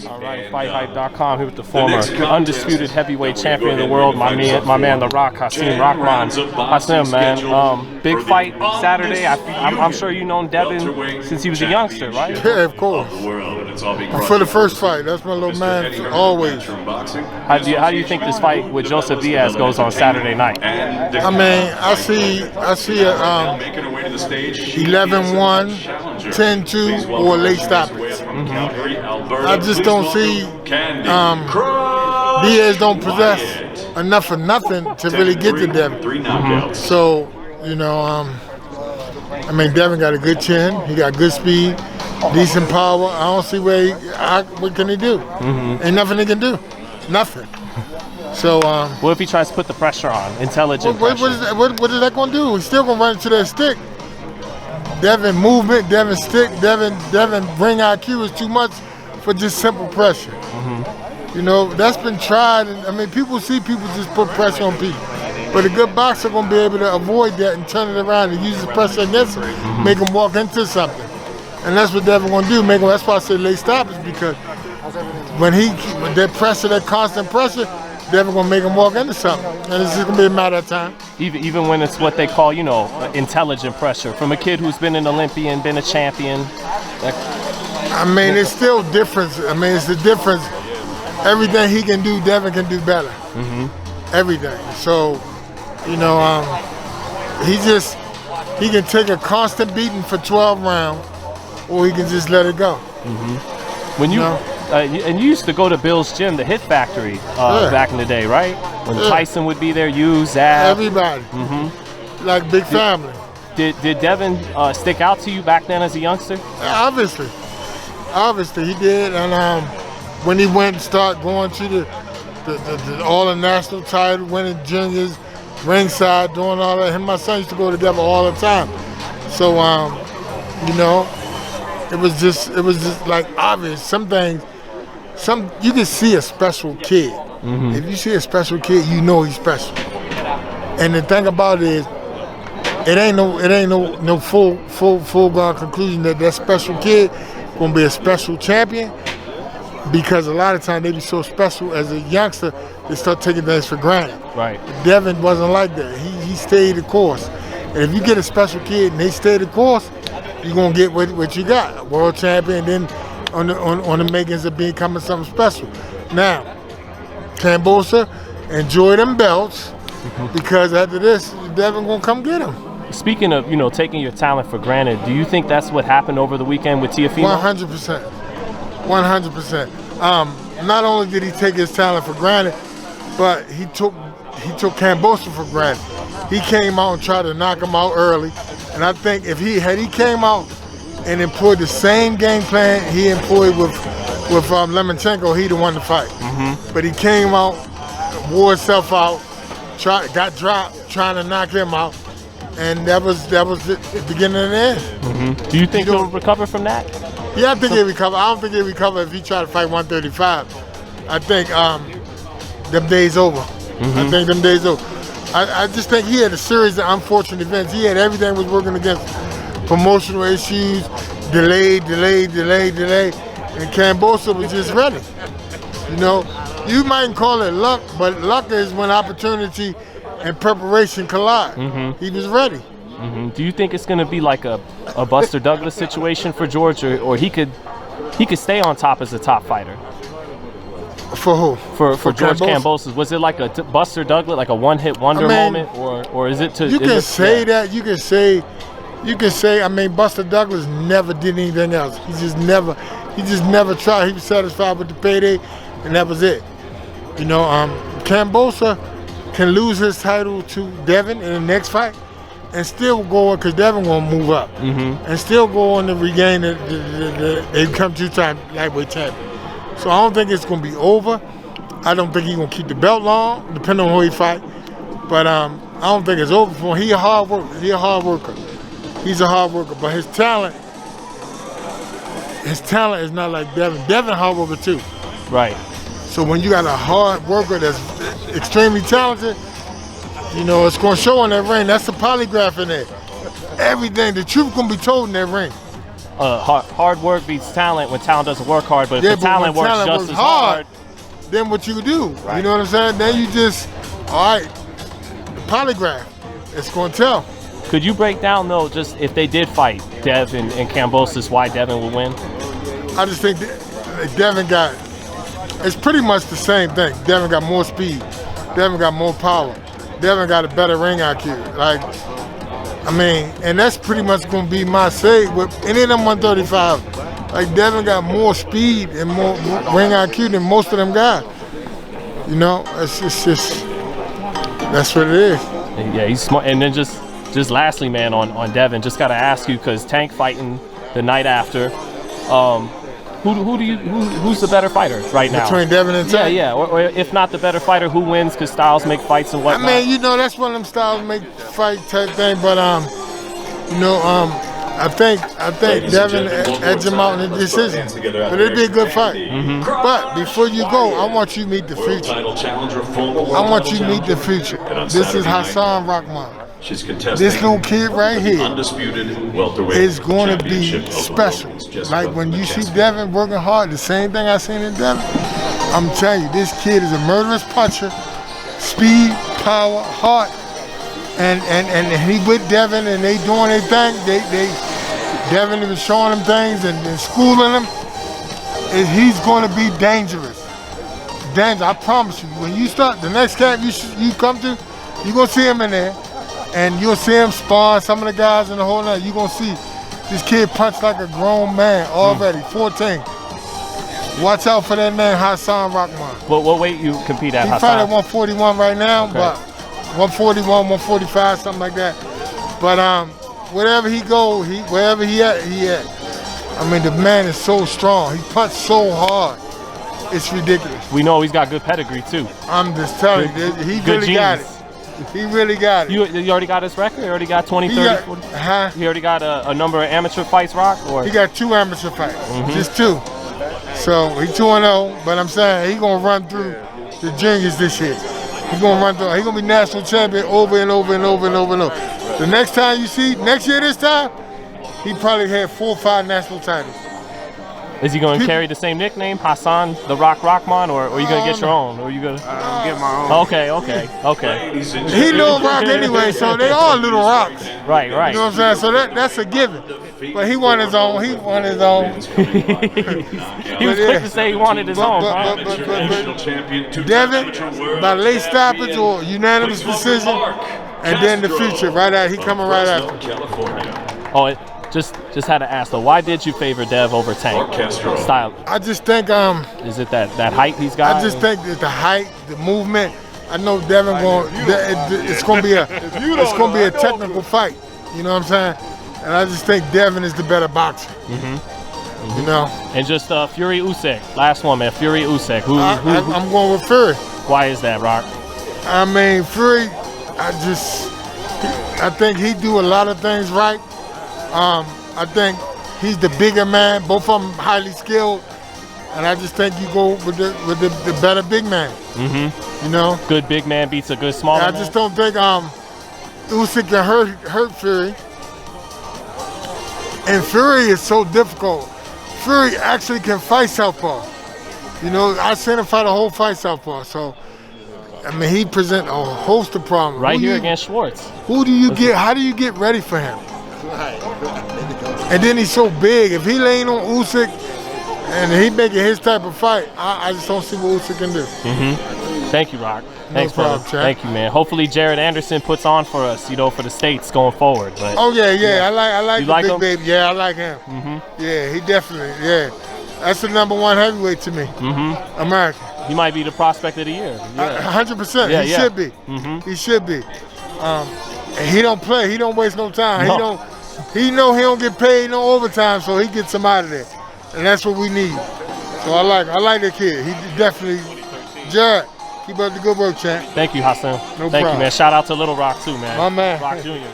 All right, FightHype.com here with the former undisputed heavyweight champion of the world, my man, The Rock, Hasim Rahman. Hasim, man, big fight Saturday. I'm sure you've known Devin since he was a youngster, right? Yeah, of course. For the first fight, that's my little man, always. How do you think this fight with JoJo Diaz goes on Saturday night? I mean, I see a 11-1, 10-2, or late stoppage. I just don't see Diaz don't possess enough of nothing to really get to Devin. So, you know, I mean, Devin got a good chin. He got good speed, decent power. I don't see what can he do? Ain't nothing he can do. Nothing. So, what if he tries to put the pressure on, intelligent pressure? What is that going to do? He's still going to run into that stick. Devin movement, Devin stick, Devin ring IQ is too much for just simple pressure. You know, that's been tried. And, I mean, people see people just put pressure on people. But a good boxer going to be able to avoid that and turn it around and use the pressure against him, make him walk into something. And that's what Devin going to do. That's why I say late stoppage, because when with that pressure, that constant pressure, Devin gonna make him walk into something, and it's just gonna be a matter of time. Even when it's what they call, you know, intelligent pressure from a kid who's been an Olympian, been a champion. I mean, it's still difference. I mean, it's the difference. Everything he can do, Devin can do better. Everything. So, you know, he can take a constant beating for 12 rounds, or he can just let it go. When you and you used to go to Bill's gym, the Hit Factory, back in the day, right? When Tyson would be there, you, Zab. Everybody. Like big family. Did Devin stick out to you back then as a youngster? Obviously. Obviously, he did. And when he went and started going to the all-national title, winning juniors, ringside, doing all that, him and my son used to go together all the time. So, you know, it was just like obvious. Some things, you can see a special kid. If you see a special kid, you know he's special. And the thing about it is, it ain't no full-gone conclusion that special kid gonna be a special champion, because a lot of times they be so special as a youngster, they start taking things for granted. Right. Devin wasn't like that. He stayed the course. And if you get a special kid and they stay the course, you're gonna get what you got, a world champion, then on the makings of becoming something special. Now, Kambosos, enjoy them belts, because after this, Devin gonna come get him. Speaking of, you know, taking your talent for granted, do you think that's what happened over the weekend with Teofimo? 100%. 100%. Not only did he take his talent for granted, but he took Kambosos for granted. He came out and tried to knock him out early. And I think if he came out and employed the same game plan he employed with Lemchenko, he'd have won the fight. But he came out, wore himself out, got dropped, trying to knock him out, and that was the beginning and the end. Do you think he'll recover from that? Yeah, I think he'll recover. I don't think he'll recover if he tried to fight 135. I think them days over. I think them days over. I just think he had a series of unfortunate events. He had everything was working against him. Promotional issues, delay. And Kambosos was just ready. You know, you might call it luck, but luck is when opportunity and preparation collide. He was ready. Do you think it's going to be like a Buster Douglas situation for George, or he could stay on top as a top fighter? For who? For George Kambosos. Was it like a Buster Douglas, like a one-hit wonder moment, or is it to? You can say that. You can say. I mean, Buster Douglas never did anything else. He just never tried. He was satisfied with the payday, and that was it. You know, Kambosos can lose his title to Devin in the next fight, and still go on, because Devin gonna move up, and still go on to regain they become two-time lightweight champion. So I don't think it's gonna be over. I don't think he's gonna keep the belt long, depending on who he fight. But I don't think it's over for him. He's a hard worker. He's a hard worker, but his talent is not like Devin. Devin hard worker too. Right. So when you got a hard worker that's extremely talented, you know, it's gonna show in that ring. That's the polygraph in there. Everything, the truth gonna be told in that ring. hard work beats talent when talent doesn't work hard. But if the talent works just as hard, then what you do? Right. You know what I'm saying? Then you just, all right, the polygraph. It's gonna tell. could you break down though, just if they did fight Dev and Kambosos, why Devin would win? I just think Devin got. It's pretty much the same thing. Devin got more speed. Devin got more power. Devin got a better ring IQ. Like, I mean, and that's pretty much going to be my say with any of them 135. Like, Devin got more speed and more ring IQ than most of them guys. You know, it's just that's what it is. Yeah, he's smart. And then just lastly, man, on Devin, just got to ask you, because Tank fighting the night after. Who's the better fighter right now? Between Devin and Tank? Yeah. Or if not the better fighter, who wins? Because styles make fights and whatnot. I mean, you know, that's one of them styles make fight type thing. But you know, I think Devin edged him out in the decision. But it'd be a good fight. Mm-hmm. But before you go, I want you to meet the future. I want you to meet the future. This is Hasim Rahman. This little kid right here is going to be special. Like when you see Devin working hard, the same thing I seen in Devin, I'm telling you, this kid is a murderous puncher, speed, power, heart, and he with Devin and they doing their thing. Devin was showing him things and schooling him. And he's going to be dangerous. I promise you. When you start the next camp you come to, you're gonna see him in there. And you'll see him spar some of the guys in the whole night. You're going to see this kid punch like a grown man already, 14. Watch out for that man, Hasim Rahman. What weight you compete at, He Hasim? fight at 141 right now, Okay. but 141, 145, something like that. But wherever he go, wherever he at. I mean, the man is so strong. He punches so hard. It's ridiculous. We know he's got good pedigree, too. I'm just telling you, he really got it. He really got it. You already got his record? You already got 20, 30, 40? He already got a number of amateur fights, Rock? Or? He got 2 amateur fights, just 2. So he 2-0, but I'm saying he gonna run through the juniors this year. He's gonna be national champion over and over and over and over and over. The next time you see, next year this time, he probably had 4 or 5 national titles. Is he going to carry the same nickname, Hasim the Rock Rahman, or are you going to get your own? Or are you going to get my own? Okay. He little rock anyway, so they all little rocks. Right. You know what I'm saying? So that's a given. But he won his own. He was quick to say he wanted his own. But Devin, by late stoppage or unanimous decision, and then the future, right out, he coming right after. Oh, just had to ask though, why did you favor Dev over Tank style? I just think is it that height he's got? I just think that the height, the movement. I know Devin it's gonna be a technical fight. You know what I'm saying? And I just think Devin is the better boxer. You know. And just Fury Usyk, last one, man. Fury Usyk. Who? I'm going with Fury. Why is that, Rock? I mean, Fury. I think he do a lot of things right. I think he's the bigger man. Both of them highly skilled, and I just think you go with the better big man. You know, good big man beats a good small man. I just don't think Usyk can hurt Fury, and Fury is so difficult. Fury actually can fight southpaw. You know, I seen him fight a whole fight southpaw. So, I mean, he present a host of problems. Right here against Schwartz. Who do you get? How do you get ready for him? And then he's so big. If he laying on Usyk and he making his type of fight, I just don't see what Usyk can do. Thank you, Rock. Thanks, problem, brother. Thank you, man. Hopefully Jared Anderson puts on for us, for the States going forward. But oh yeah. I like the big him? baby. Yeah, I like him. Yeah, he definitely. Yeah, that's the #1 heavyweight to me. American. He might be the prospect of the year. 100%. He should be. He should be. And he don't play. He don't waste no time. No. He know he don't get paid no overtime, so he gets him out of there, and that's what we need. So I like the kid. He definitely. Jared, keep up the good work, champ. Thank you, Hasim. No Thank problem. you, man. Shout out to Little Rock too, man. My man. Rock Jr.